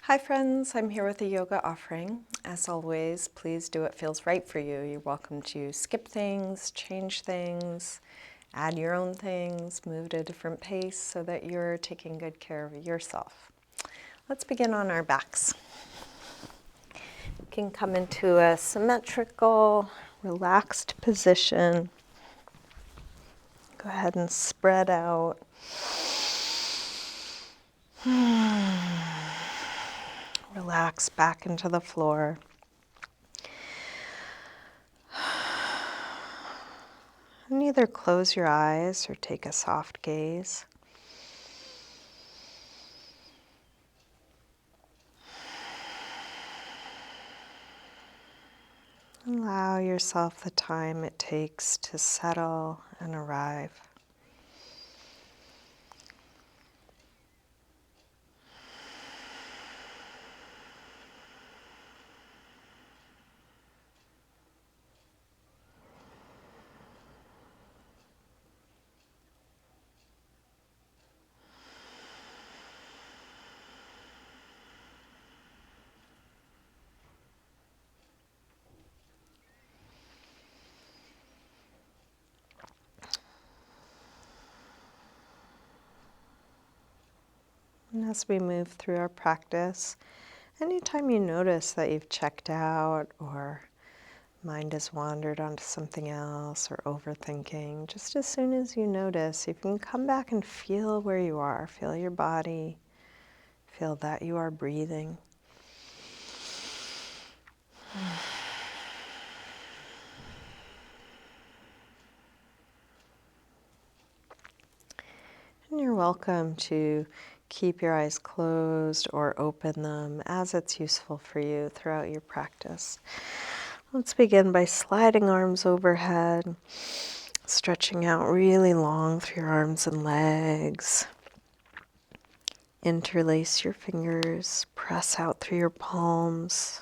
Hi friends, I'm here with a yoga offering. As always, please do what feels right for you. You're welcome to skip things, change things, add your own things, move at a different pace so that you're taking good care of yourself. Let's begin on our backs. You can come into a symmetrical, relaxed position. Go ahead and spread out. Relax back into the floor. And either close your eyes or take a soft gaze. Allow yourself the time it takes to settle and arrive. And as we move through our practice, anytime you notice that you've checked out or mind has wandered onto something else or overthinking, just as soon as you notice, you can come back and feel where you are. Feel your body. Feel that you are breathing. And you're welcome to keep your eyes closed or open them as it's useful for you throughout your practice. Let's begin by sliding arms overhead, stretching out really long through your arms and legs. Interlace your fingers, press out through your palms,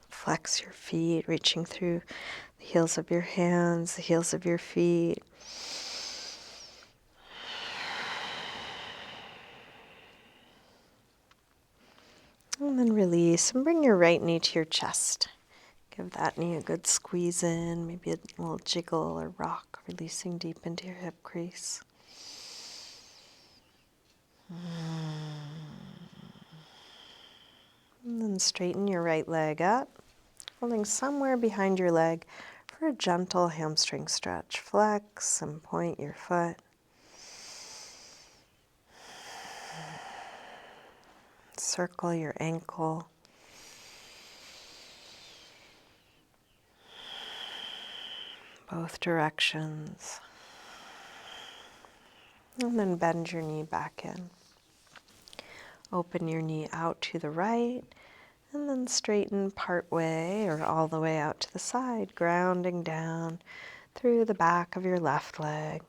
flex your feet, reaching through the heels of your hands, the heels of your feet. And then release and bring your right knee to your chest. Give that knee a good squeeze in, maybe a little jiggle or rock, releasing deep into your hip crease. And then straighten your right leg up, holding somewhere behind your leg for a gentle hamstring stretch. Flex and point your foot. Circle your ankle. Both directions. And then bend your knee back in. Open your knee out to the right, and then straighten part way or all the way out to the side, grounding down through the back of your left leg.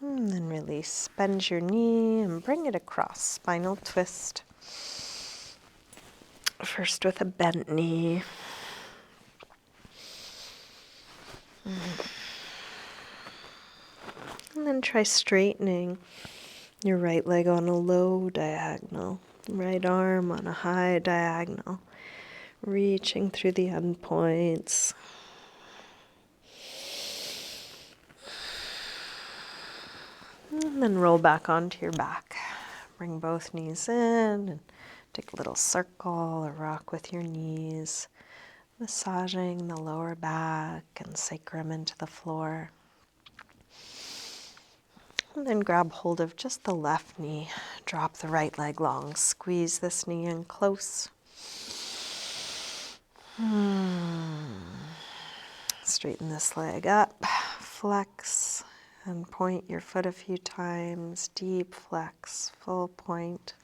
And then release. Bend your knee and bring it across. Spinal twist. First with a bent knee. And then try straightening your right leg on a low diagonal. Right arm on a high diagonal. Reaching through the end points. And then roll back onto your back. Bring both knees in and take a little circle or rock with your knees, massaging the lower back and sacrum into the floor. And then grab hold of just the left knee. Drop the right leg long. Squeeze this knee in close. Straighten this leg up. Flex and point your foot a few times. Deep flex, full point.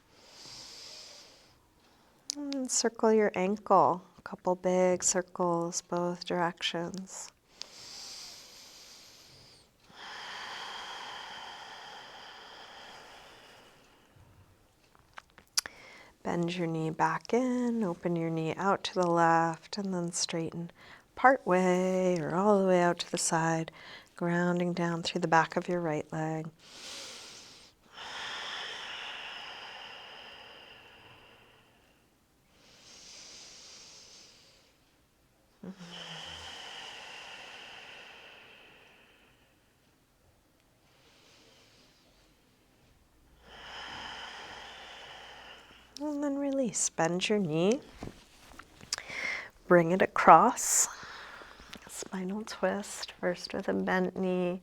And circle your ankle. A couple big circles both directions. Bend your knee back in, open your knee out to the left, and then straighten part way or all the way out to the side, grounding down through the back of your right leg. And then release. Bend your knee. Bring it across. Spinal twist, first with a bent knee.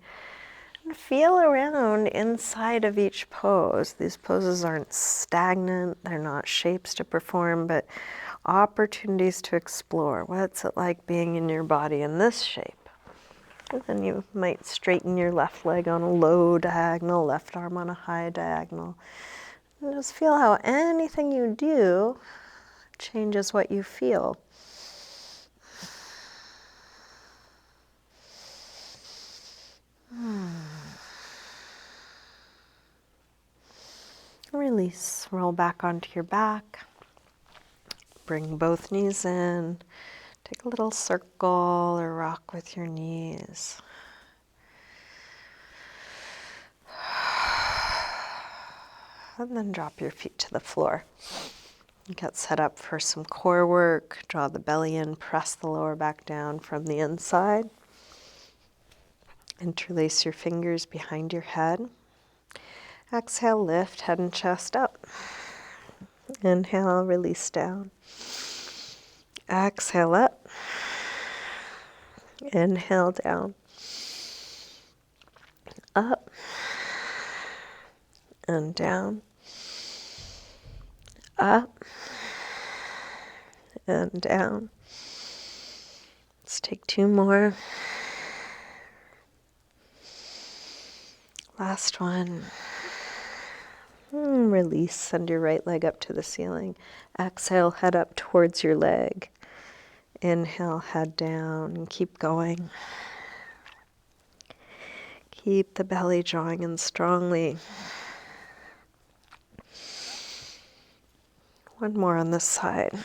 And feel around inside of each pose. These poses aren't stagnant. They're not shapes to perform, but opportunities to explore. What's it like being in your body in this shape? And then you might straighten your left leg on a low diagonal, left arm on a high diagonal. And just feel how anything you do changes what you feel. Release, roll back onto your back. Bring both knees in. Take a little circle or rock with your knees. And then drop your feet to the floor. Get set up for some core work. Draw the belly in, press the lower back down from the inside. Interlace your fingers behind your head. Exhale, lift head and chest up. Inhale, release down. Exhale up. Inhale down. Up and down. Up and down. Let's take two more. Last one. Release, send your right leg up to the ceiling. Exhale, head up towards your leg. Inhale, head down, and keep going. Keep the belly drawing in strongly. One more on this side.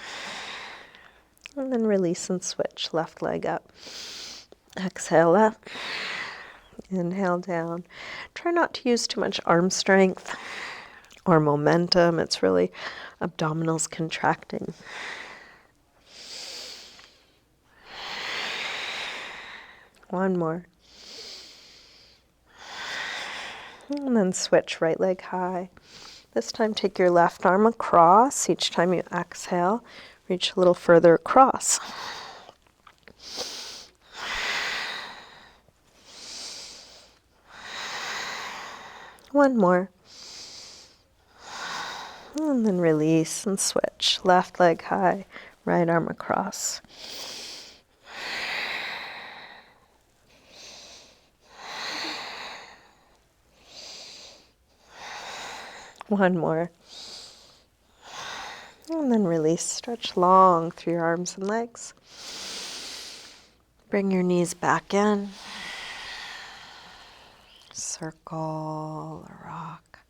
And then release and switch, left leg up. Exhale up. Inhale down. Try not to use too much arm strength or momentum. It's really abdominals contracting. One more. And then switch, right leg high. This time take your left arm across. Each time you exhale, reach a little further across. One more. And then release and switch. Left leg high, right arm across. One more. And then release. Stretch long through your arms and legs. Bring your knees back in. Circle or rock.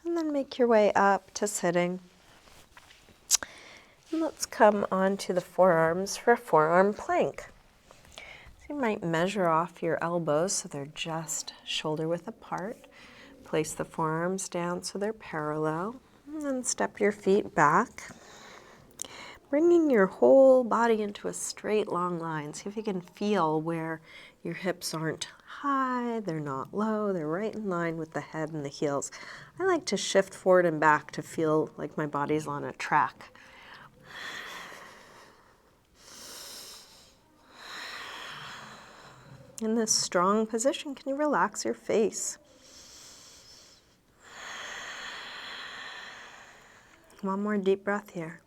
And then make your way up to sitting. And let's come onto the forearms for a forearm plank. So you might measure off your elbows so they're just shoulder width apart. Place the forearms down so they're parallel. And then step your feet back. Bringing your whole body into a straight long line. See if you can feel where your hips aren't high, they're not low, they're right in line with the head and the heels. I like to shift forward and back to feel like my body's on a track. In this strong position, can you relax your face? One more deep breath here.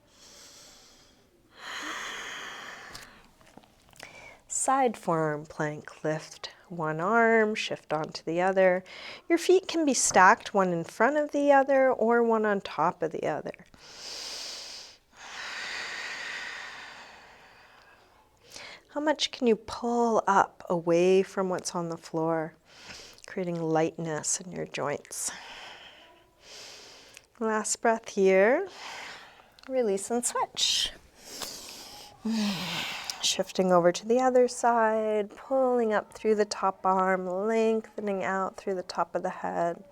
Side forearm plank. Lift one arm, shift onto the other. Your feet can be stacked, one in front of the other or one on top of the other. How much can you pull up away from what's on the floor, creating lightness in your joints? Last breath here. Release and switch. Shifting over to the other side, pulling up through the top arm, lengthening out through the top of the head.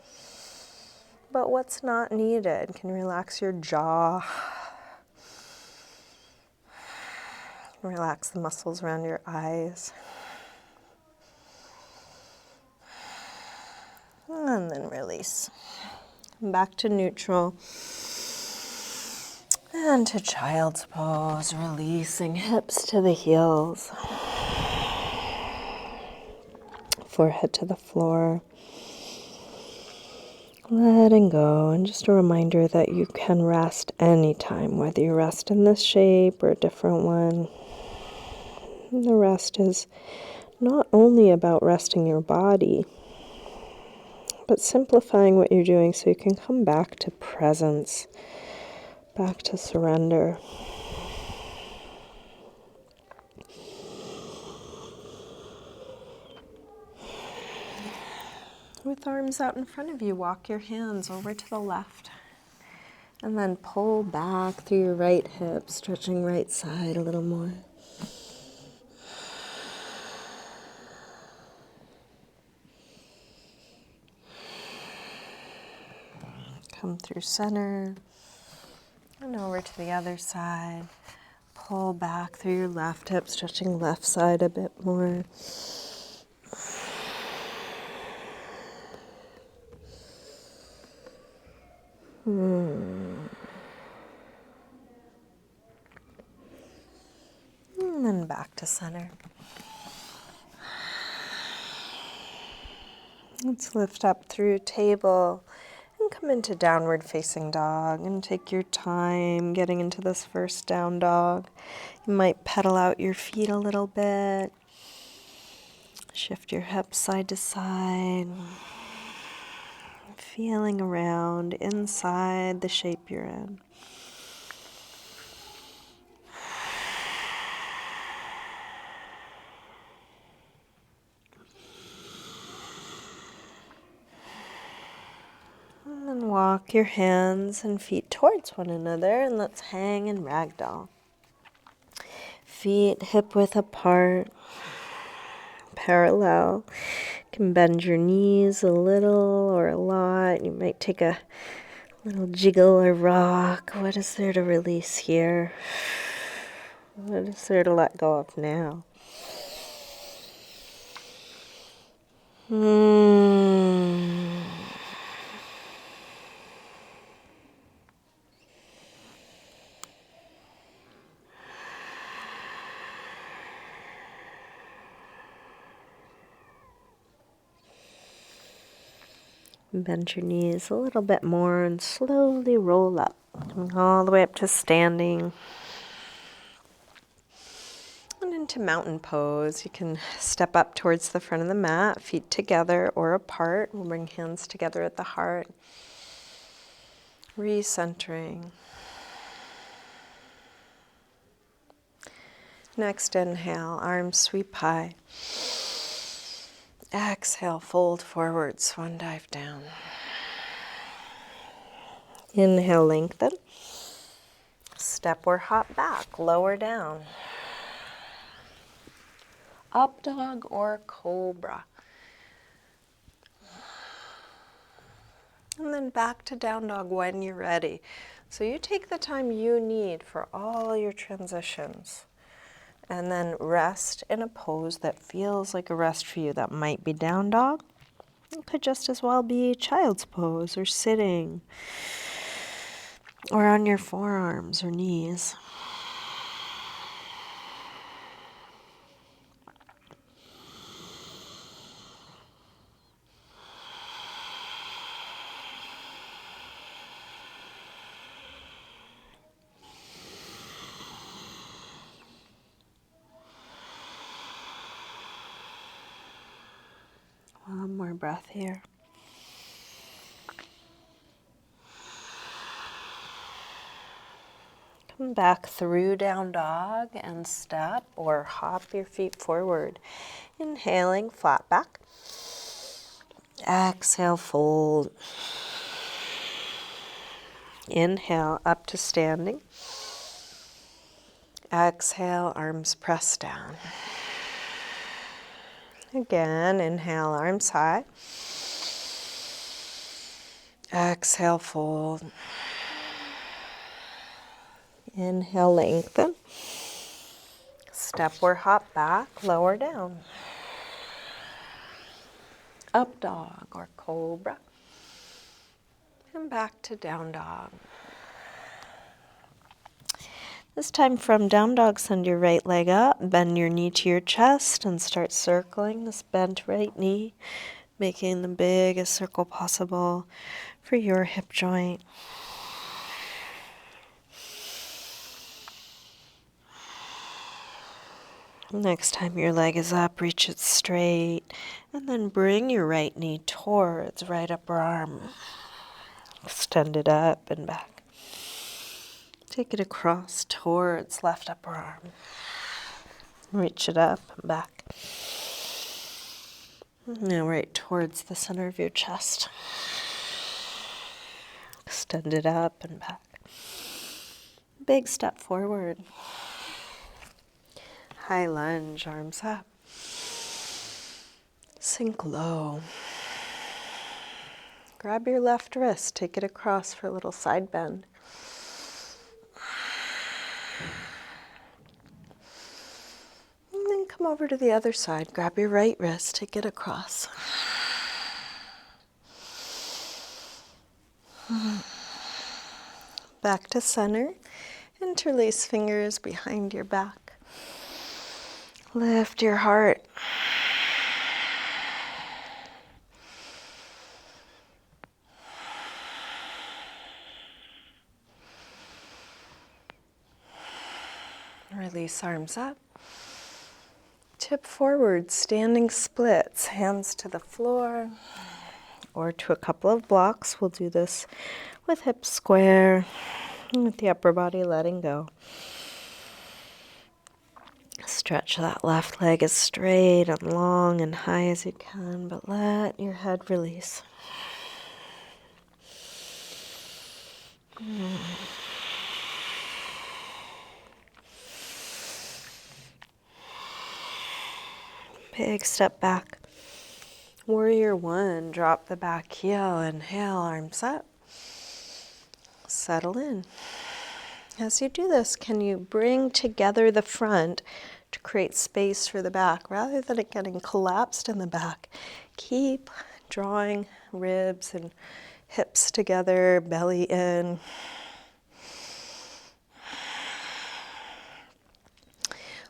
But what's not needed can relax your jaw. Relax the muscles around your eyes. And then release. Back to neutral. And to child's pose, releasing hips to the heels. Forehead to the floor. Letting go, and just a reminder that you can rest anytime, whether you rest in this shape or a different one. And the rest is not only about resting your body, but simplifying what you're doing so you can come back to presence, back to surrender. With arms out in front of you, walk your hands over to the left. And then pull back through your right hip, stretching right side a little more. Come through center. And over to the other side. Pull back through your left hip, stretching left side a bit more. And then back to center. Let's lift up through table and come into downward facing dog and take your time getting into this first down dog. You might pedal out your feet a little bit. Shift your hips side to side. Feeling around inside the shape you're in. And then walk your hands and feet towards one another, and let's hang in ragdoll. Feet hip width apart, parallel. You can bend your knees a little or a lot. You might take a little jiggle or rock. What is there to release here? What is there to let go of now? Bend your knees a little bit more and slowly roll up, coming all the way up to standing. And into mountain pose. You can step up towards the front of the mat, feet together or apart. We'll bring hands together at the heart. Recentering. Next inhale, arms sweep high. Exhale, fold forward, swan dive down. Inhale, lengthen. Step or hop back, lower down. Up dog or cobra. And then back to down dog when you're ready. So you take the time you need for all your transitions. And then rest in a pose that feels like a rest for you. That might be down dog. It could just as well be child's pose or sitting or on your forearms or knees. One more breath here. Come back through down dog and step or hop your feet forward. Inhaling, flat back. Exhale, fold. Inhale, up to standing. Exhale, arms press down. Again, inhale, arms high. Exhale, fold. Inhale, lengthen. Step or hop back, lower down. Up dog or cobra. And back to down dog. This time from down dog, send your right leg up, bend your knee to your chest, and start circling this bent right knee, making the biggest circle possible for your hip joint. Next time your leg is up, reach it straight, and then bring your right knee towards right upper arm. Extend it up and back. Take it across towards left upper arm. Reach it up and back. Now right towards the center of your chest. Extend it up and back. Big step forward. High lunge, arms up. Sink low. Grab your left wrist, take it across for a little side bend. And then come over to the other side. Grab your right wrist, take it across. Back to center. Interlace fingers behind your back. Lift your heart. Release arms up. Tip forward, standing splits, hands to the floor or to a couple of blocks. We'll do this with hips square and with the upper body letting go. Stretch that left leg as straight and long and high as you can, but let your head release. Big step back. Warrior one, drop the back heel, inhale, arms up. Settle in. As you do this, can you bring together the front to create space for the back rather than it getting collapsed in the back? Keep drawing ribs and hips together, belly in.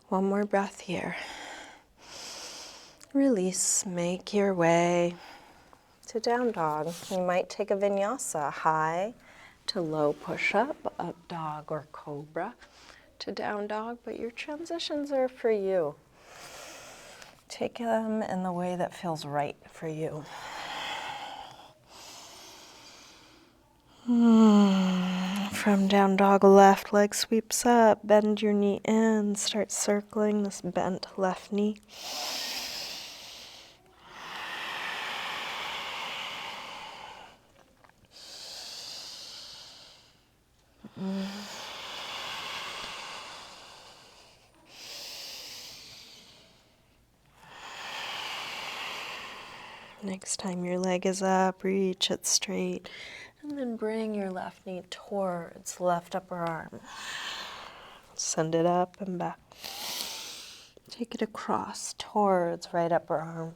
One more breath here. Release, make your way to down dog. You might take a vinyasa, high to low push-up, up dog or cobra to down dog, but your transitions are for you. Take them in the way that feels right for you. From down dog, left leg sweeps up, bend your knee in, start circling this bent left knee. Next time your leg is up, reach it straight, and then bring your left knee towards left upper arm. Send it up and back. Take it across towards right upper arm.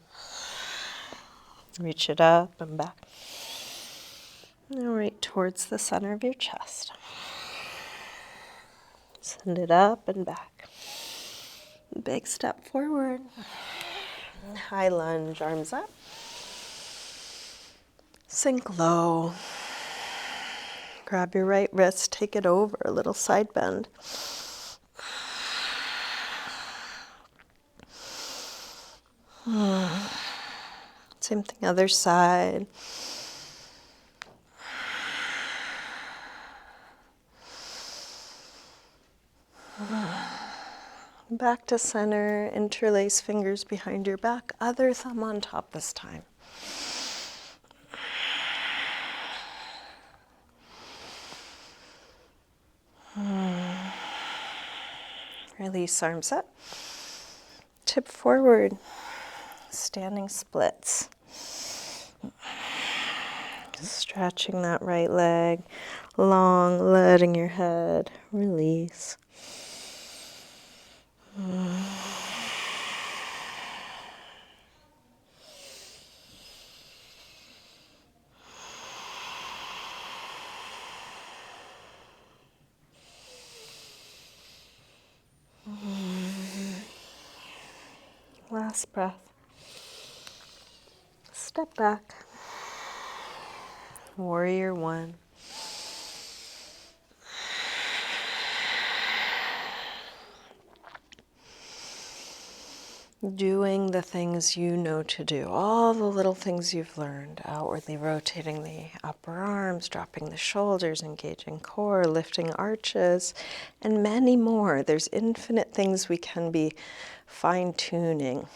Reach it up and back. Now right towards the center of your chest. Send it up and back. Big step forward. High lunge, arms up. Sink low. Grab your right wrist, take it over, a little side bend. Same thing, other side. Back to center, interlace fingers behind your back, other thumb on top this time. Release, arms up. Tip forward. Standing splits. Stretching that right leg long, letting your head release. Last breath. Step back. Warrior one. Doing the things you know to do, all the little things you've learned, outwardly rotating the upper arms, dropping the shoulders, engaging core, lifting arches, and many more. There's infinite things we can be fine-tuning.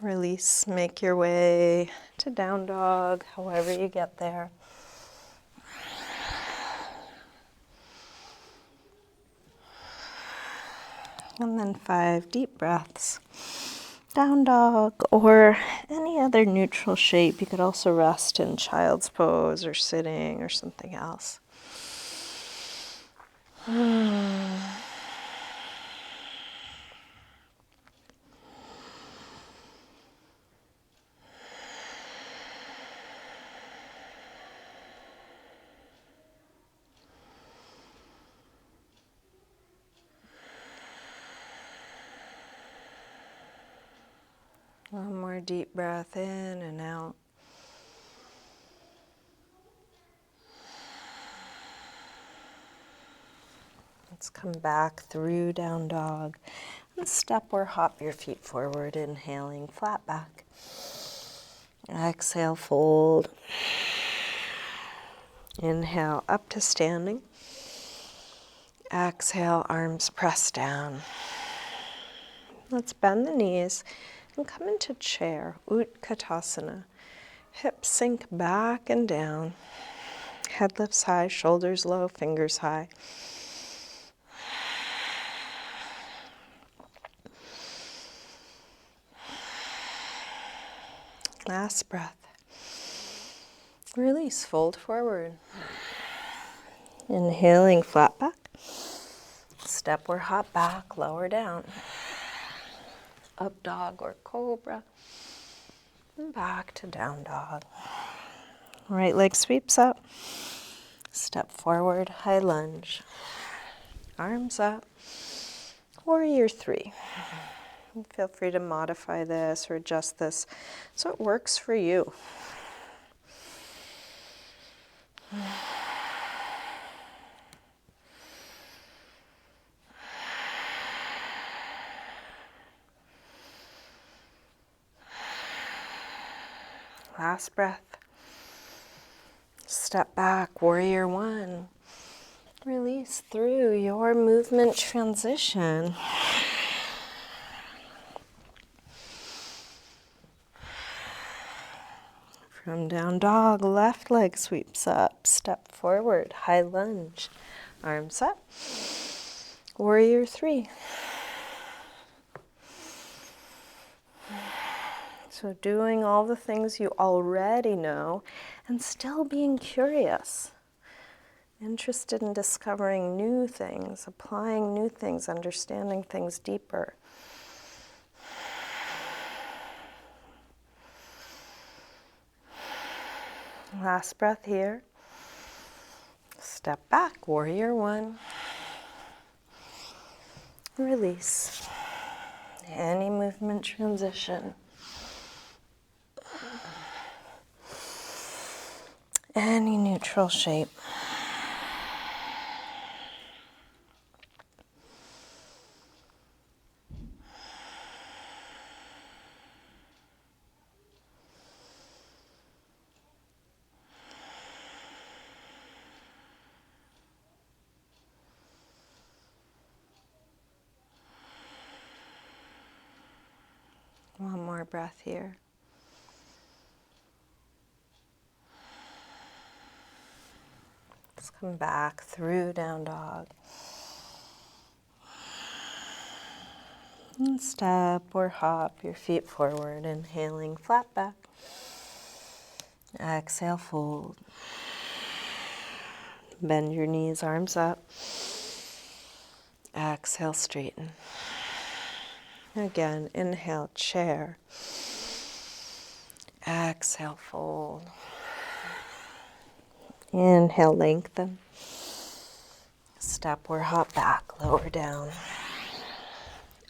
Release, make your way to down dog, however you get there. And then 5 deep breaths. Down dog or any other neutral shape. You could also rest in child's pose or sitting or something else. One more deep breath in and out. Let's come back through down dog and step or hop your feet forward, inhaling flat back. Exhale, fold. Inhale, up to standing. Exhale, arms press down. Let's bend the knees and come into chair, Utkatasana. Hips sink back and down. Head lifts high, shoulders low, fingers high. Last breath. Release, fold forward. Inhaling, flat back. Step or hop back, lower down. Up dog or cobra. And back to down dog. Right leg sweeps up. Step forward, high lunge. Arms up. Warrior three. Feel free to modify this or adjust this so it works for you. Last breath. Step back, warrior one. Release through your movement transition. From down dog, left leg sweeps up. Step forward, high lunge. Arms up. Warrior three. So doing all the things you already know and still being curious. Interested in discovering new things, applying new things, understanding things deeper. Last breath here. Step back, warrior one. Release. Any movement transition. Any neutral shape. One more breath here. Just Come back through down dog. And step or hop your feet forward, inhaling flat back. Exhale, fold. Bend your knees, arms up. Exhale, straighten. Again, inhale, chair. Exhale, fold. Inhale, lengthen. Step or hop back, lower down.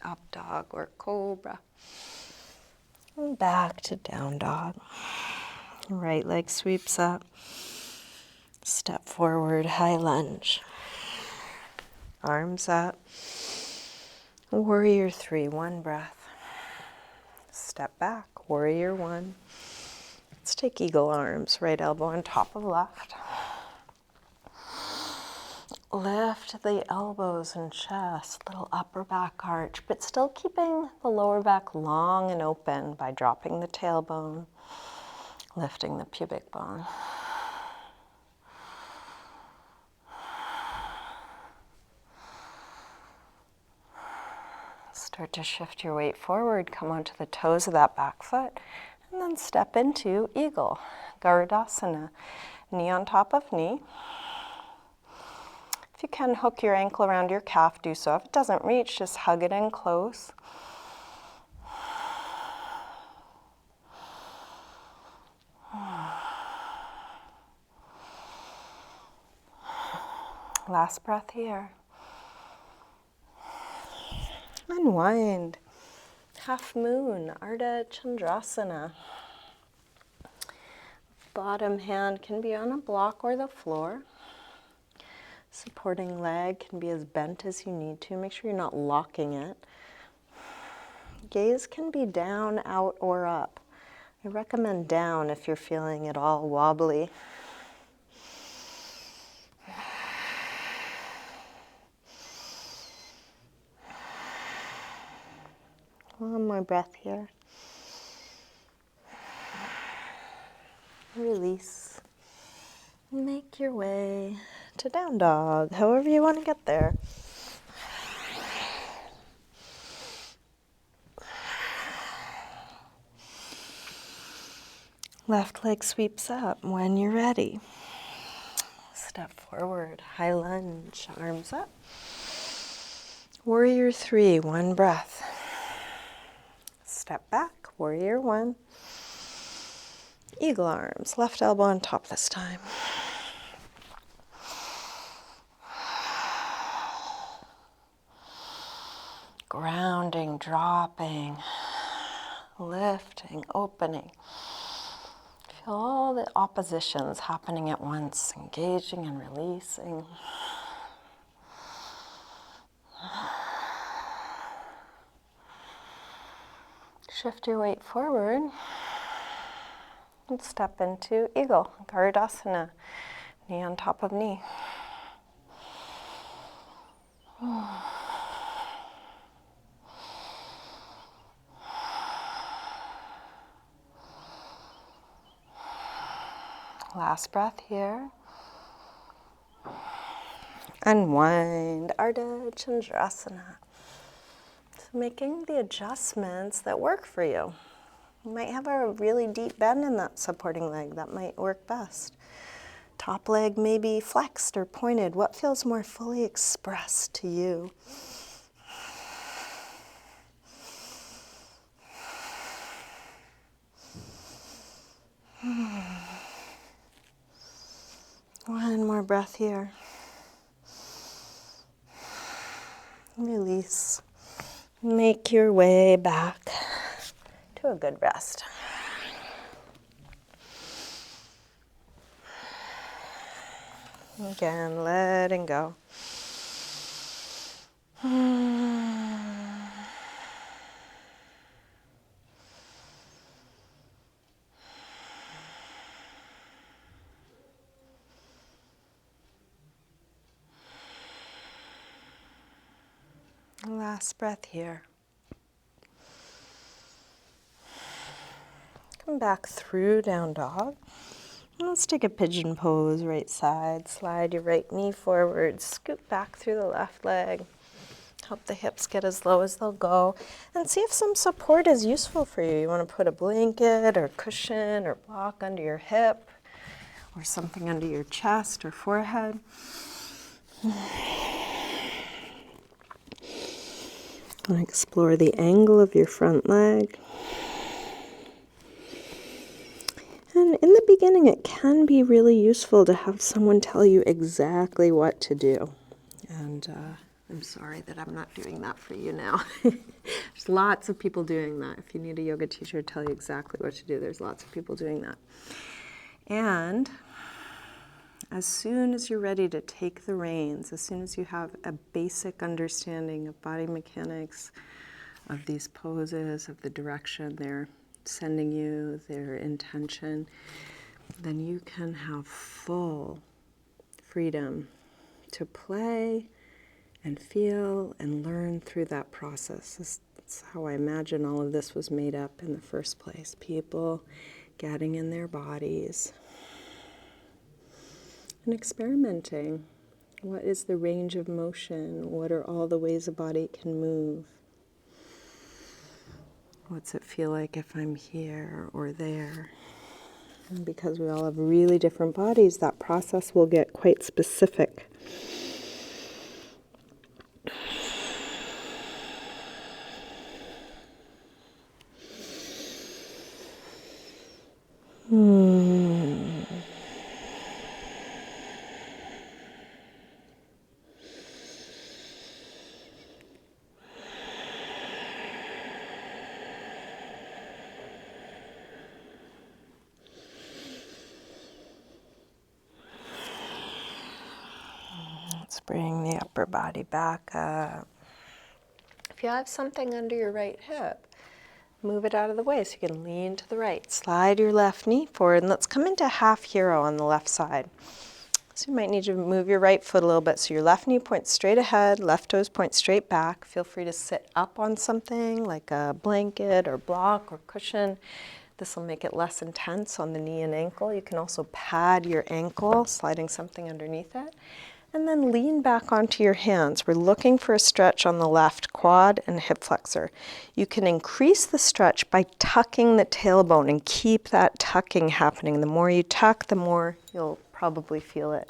Up dog or cobra. And back to down dog. Right leg sweeps up. Step forward, high lunge. Arms up. Warrior three, one breath. Step back, warrior one. Let's take eagle arms, right elbow on top of left. Lift the elbows and chest, little upper back arch, but still keeping the lower back long and open by dropping the tailbone, lifting the pubic bone. Start to shift your weight forward, come onto the toes of that back foot, and then step into eagle, Garudasana. Knee on top of knee. If you can hook your ankle around your calf, do so. If it doesn't reach, just hug it in close. Last breath here. Unwind. Half moon, Ardha Chandrasana. Bottom hand can be on a block or the floor. Supporting leg can be as bent as you need to. Make sure you're not locking it. Gaze can be down, out, or up. I recommend down if you're feeling at all wobbly. One more breath here. Release. Make your way to down dog, however you want to get there. Left leg sweeps up when you're ready. Step forward, high lunge, arms up. Warrior three, one breath. Step back, warrior one. Eagle arms, left elbow on top this time. Grounding, dropping, lifting, opening. Feel all the oppositions happening at once, engaging and releasing. Shift your weight forward and step into eagle, Garudasana, knee on top of knee. Last breath here. Unwind, Ardha Chandrasana. So making the adjustments that work for you. You might have a really deep bend in that supporting leg. That might work best. Top leg may be flexed or pointed. What feels more fully expressed to you? One more breath here. Release. Make your way back to a good rest. Again, letting go. Last breath here. Come back through down dog. Let's take a pigeon pose, right side. Slide your right knee forward, scoot back through the left leg. Help the hips get as low as they'll go. And see if some support is useful for you. You want to put a blanket or cushion or block under your hip or something under your chest or forehead. And explore the angle of your front leg. And in the beginning, it can be really useful to have someone tell you exactly what to do. And I'm sorry that I'm not doing that for you now. There's lots of people doing that. If you need a yoga teacher to tell you exactly what to do, there's lots of people doing that. And as soon as you're ready to take the reins, as soon as you have a basic understanding of body mechanics, of these poses, of the direction they're sending you, their intention, then you can have full freedom to play and feel and learn through that process. That's how I imagine all of this was made up in the first place. People getting in their bodies and experimenting. What is the range of motion? What are all the ways a body can move? What's it feel like if I'm here or there? And because we all have really different bodies, that process will get quite specific. Let's bring the upper body back up. If you have something under your right hip, move it out of the way so you can lean to the right. Slide your left knee forward, and let's come into half hero on the left side. So you might need to move your right foot a little bit so your left knee points straight ahead, left toes point straight back. Feel free to sit up on something like a blanket or block or cushion. This will make it less intense on the knee and ankle. You can also pad your ankle, sliding something underneath it. And then lean back onto your hands. We're looking for a stretch on the left quad and hip flexor. You can increase the stretch by tucking the tailbone and keep that tucking happening. The more you tuck, the more you'll probably feel it.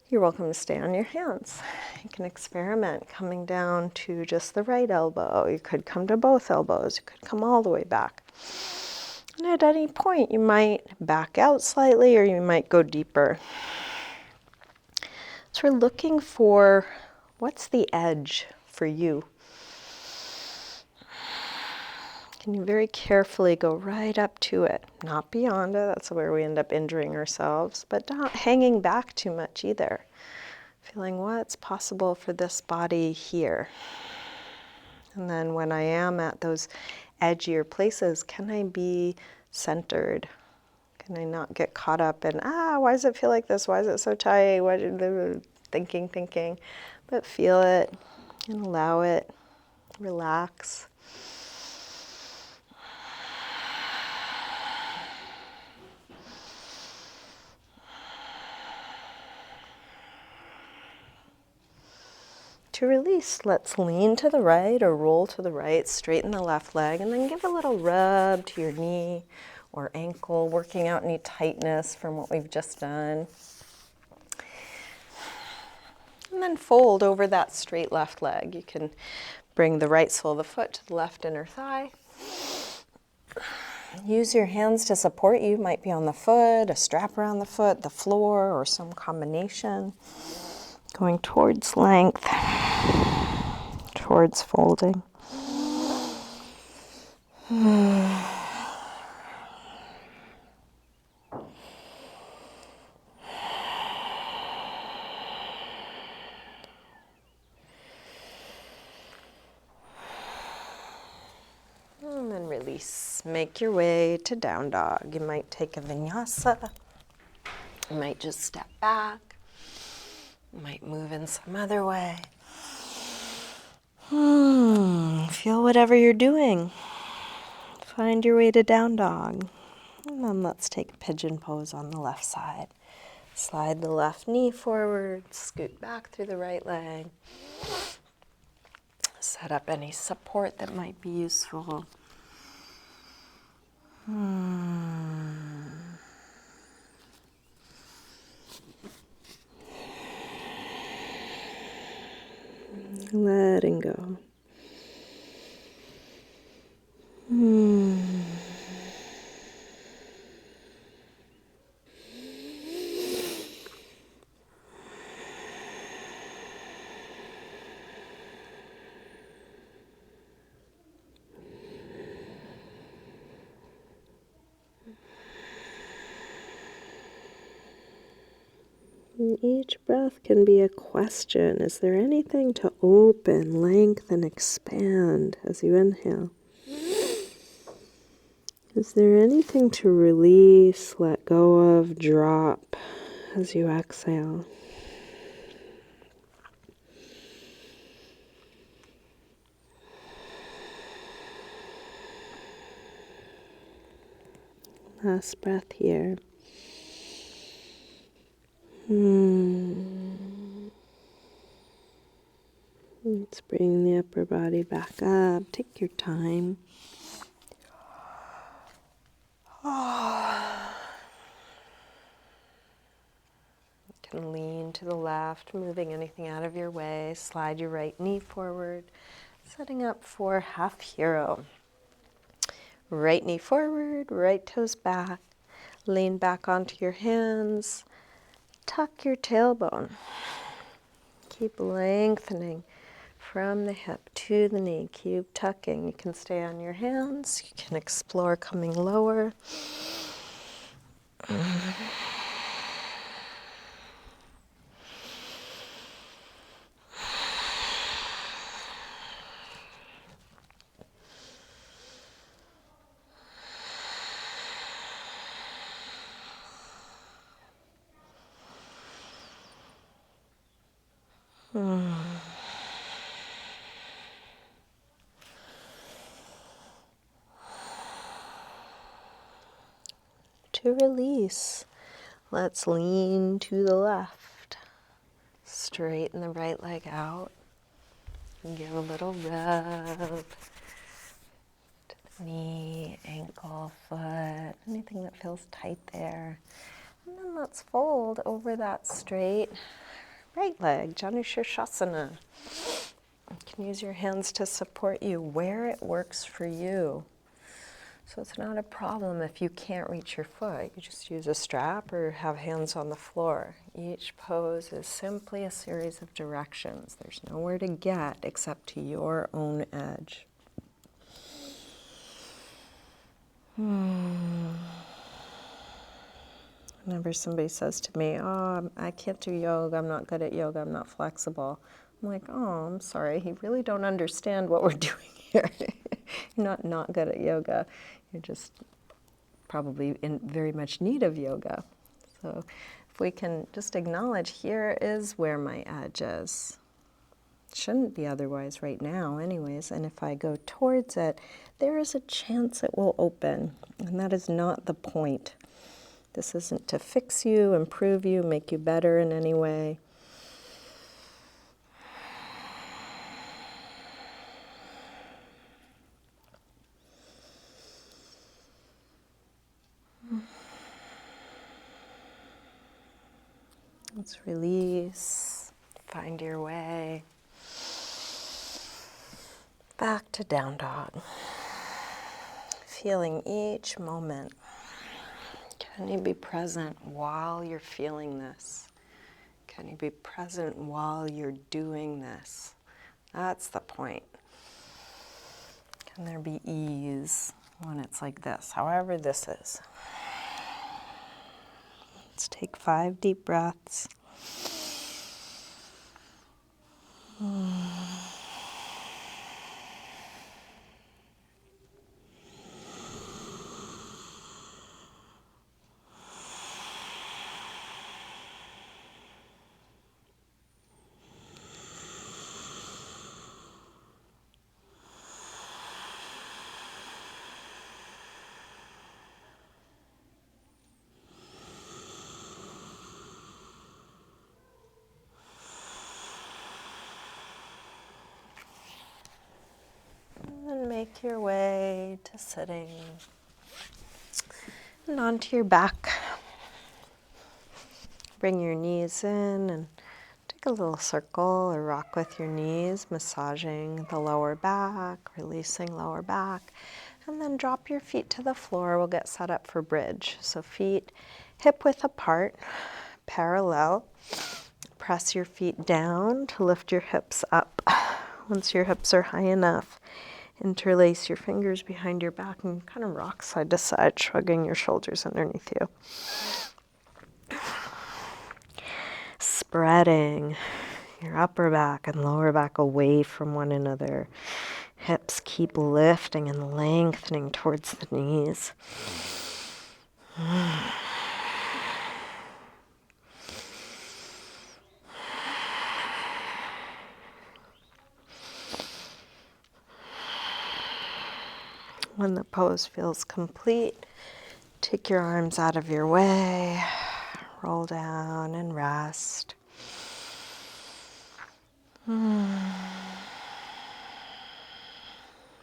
You're welcome to stay on your hands. You can experiment coming down to just the right elbow. You could come to both elbows. You could come all the way back. And at any point, you might back out slightly or you might go deeper. So we're looking for what's the edge for you. Can you very carefully go right up to it, not beyond it, that's where we end up injuring ourselves, but not hanging back too much either. Feeling what's possible for this body here. And then when I am at those edgier places, can I be centered? Can I not get caught up in, why does it feel like this? Why is it so tight? Why did the thinking? But feel it and allow it. Relax. To release, let's lean to the right or roll to the right, straighten the left leg, and then give a little rub to your knee or ankle, working out any tightness from what we've just done. And then fold over that straight left leg. You can bring the right sole of the foot to the left inner thigh. Use your hands to support you. Might be on the foot, a strap around the foot, the floor, or some combination. Going towards length, towards folding. And then release. Make your way to down dog. You might take a vinyasa. You might just step back. You might move in some other way. Feel whatever you're doing. Find your way to down dog. And then let's take a pigeon pose on the left side. Slide the left knee forward, scoot back through the right leg. Set up any support that might be useful. Letting go. And each breath can be a question. Is there anything to open, lengthen, expand as you inhale? Is there anything to release, let go of, drop as you exhale? Last breath here. Let's bring the upper body back up. Take your time. You can lean to the left, moving anything out of your way. Slide your right knee forward, setting up for half hero. Right knee forward, right toes back. Lean back onto your hands. Tuck your tailbone. Keep lengthening from the hip to the knee. Keep tucking. You can stay on your hands. You can explore coming lower. To release, let's lean to the left. Straighten the right leg out. And give a little rub to the knee, ankle, foot, anything that feels tight there. And then let's fold over that straight right leg, Janu Shirshasana. You can use your hands to support you where it works for you. So it's not a problem if you can't reach your foot. You just use a strap or have hands on the floor. Each pose is simply a series of directions. There's nowhere to get except to your own edge. Whenever somebody says to me, oh, I can't do yoga, I'm not good at yoga, I'm not flexible. I'm like, oh, I'm sorry, you really don't understand what we're doing here. You're not good at yoga. You're just probably in very much need of yoga. So if we can just acknowledge, here is where my edge is. Shouldn't be otherwise right now anyways, and if I go towards it, there is a chance it will open, and that is not the point. This isn't to fix you, improve you, make you better in any way. Let's release, find your way back to down dog. Feeling each moment. Can you be present while you're feeling this? Can you be present while you're doing this? That's the point. Can there be ease when it's like this, however this is? Let's take 5 deep breaths. make your way to sitting and onto your back. Bring your knees in and take a little circle or rock with your knees, massaging the lower back, releasing lower back, and then drop your feet to the floor. We'll get set up for bridge. So feet hip width apart, parallel. Press your feet down to lift your hips up. Once your hips are high enough, interlace your fingers behind your back and kind of rock side to side, shrugging your shoulders underneath you. Spreading your upper back and lower back away from one another. Hips keep lifting and lengthening towards the knees. When the pose feels complete, take your arms out of your way, roll down and rest.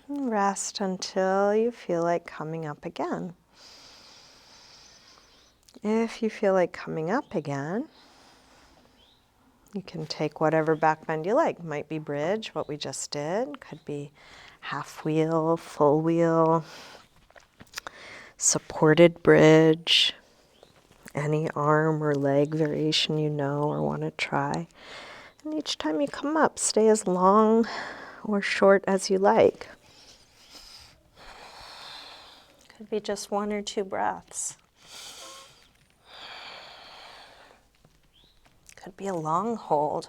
Rest until you feel like coming up again. If you feel like coming up again, you can take whatever back bend you like. Might be bridge, what we just did. Could be half wheel, full wheel, supported bridge, any arm or leg variation you know or want to try. And each time you come up, stay as long or short as you like. Could be just 1 or 2 breaths. Could be a long hold.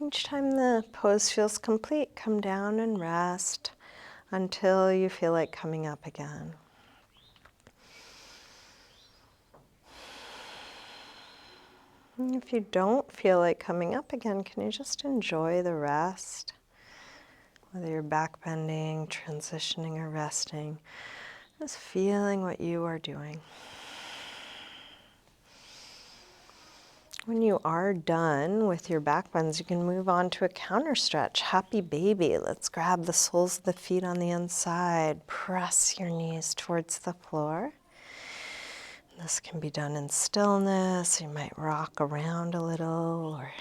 Each time the pose feels complete, come down and rest until you feel like coming up again. And if you don't feel like coming up again, can you just enjoy the rest? Whether you're back bending, transitioning, or resting, just feeling what you are doing. When you are done with your back bends, you can move on to a counter stretch. Happy baby. Let's grab the soles of the feet on the inside. Press your knees towards the floor. This can be done in stillness. You might rock around a little or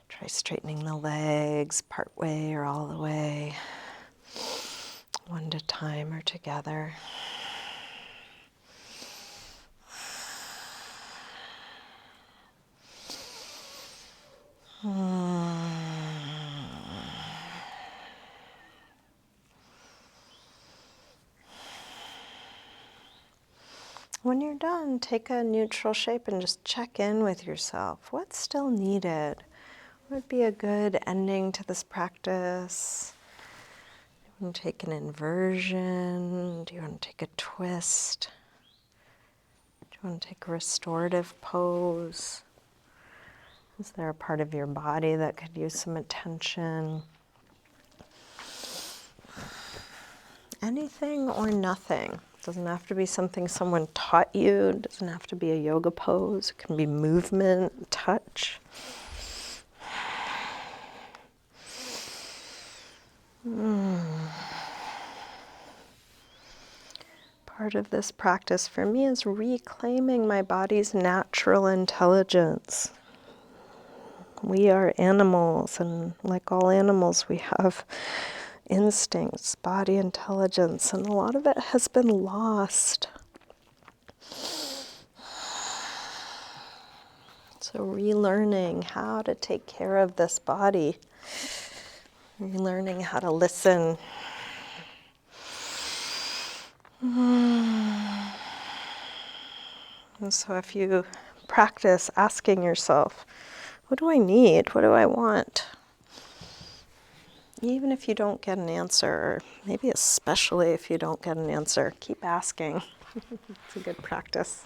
try straightening the legs part way or all the way. One at a time or together. When you're done, take a neutral shape and just check in with yourself. What's still needed? What would be a good ending to this practice? Do you want to take an inversion? Do you want to take a twist? Do you want to take a restorative pose? Is there a part of your body that could use some attention? Anything or nothing. It doesn't have to be something someone taught you. It doesn't have to be a yoga pose. It can be movement, touch. Part of this practice for me is reclaiming my body's natural intelligence. We are animals, and like all animals, we have instincts, body intelligence, and a lot of it has been lost. So relearning how to take care of this body, relearning how to listen. And so if you practice asking yourself, what do I need? What do I want? Even if you don't get an answer, or maybe especially if you don't get an answer, keep asking. It's a good practice.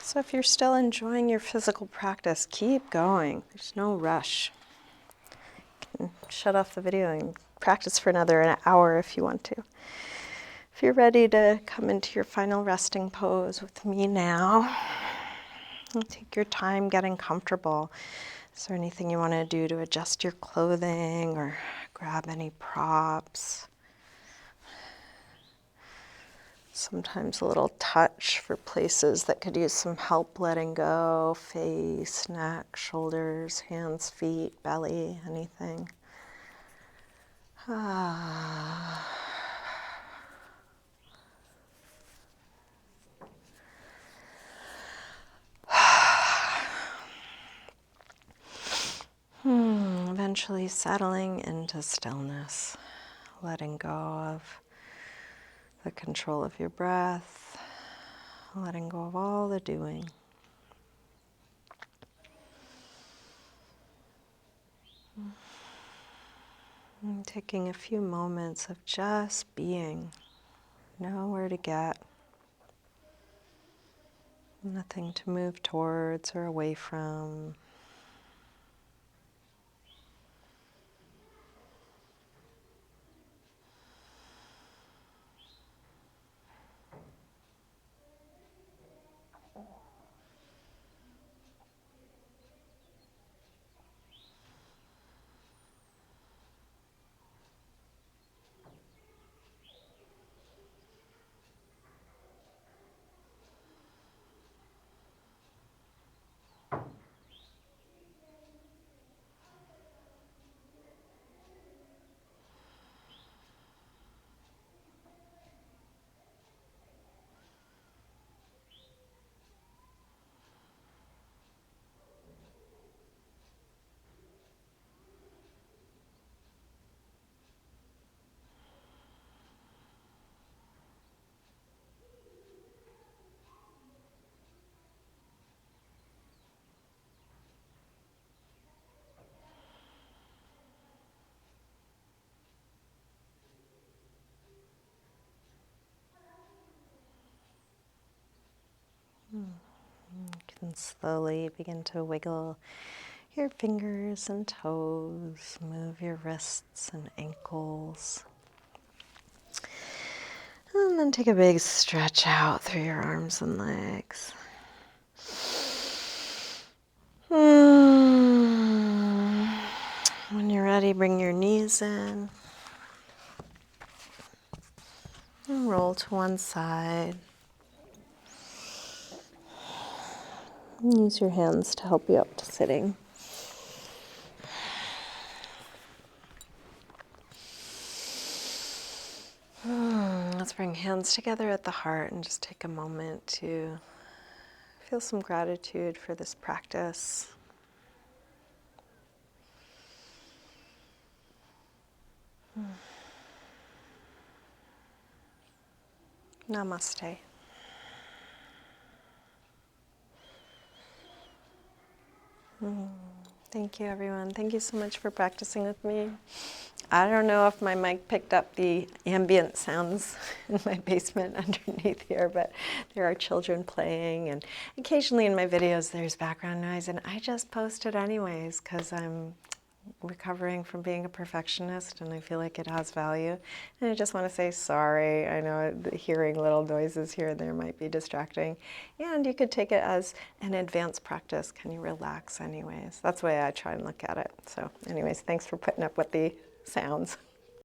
So So if you're still enjoying your physical practice, keep going. There's no rush. You can shut off the video and practice for another hour if you want to. If you're ready to come into your final resting pose with me now, take your time getting comfortable. Is there anything you want to do to adjust your clothing or grab any props? Sometimes a little touch for places that could use some help letting go. Face, neck, shoulders, hands, feet, belly, anything. Eventually settling into stillness, letting go of the control of your breath, letting go of all the doing. And taking a few moments of just being, nowhere to get, nothing to move towards or away from. You can slowly begin to wiggle your fingers and toes, move your wrists and ankles. And then take a big stretch out through your arms and legs. When you're ready, bring your knees in and roll to one side. Use your hands to help you up to sitting. Let's bring hands together at the heart and just take a moment to feel some gratitude for this practice. Namaste. Thank you, everyone. Thank you so much for practicing with me. I don't know if my mic picked up the ambient sounds in my basement underneath here, but there are children playing, and occasionally in my videos there's background noise, and I just post it anyways because I'm recovering from being a perfectionist and I feel like it has value. And I just want to say sorry. I know hearing little noises here and there might be distracting. And you could take it as an advanced practice. Can you relax anyways? That's the way I try and look at it. So anyways, thanks for putting up with the sounds.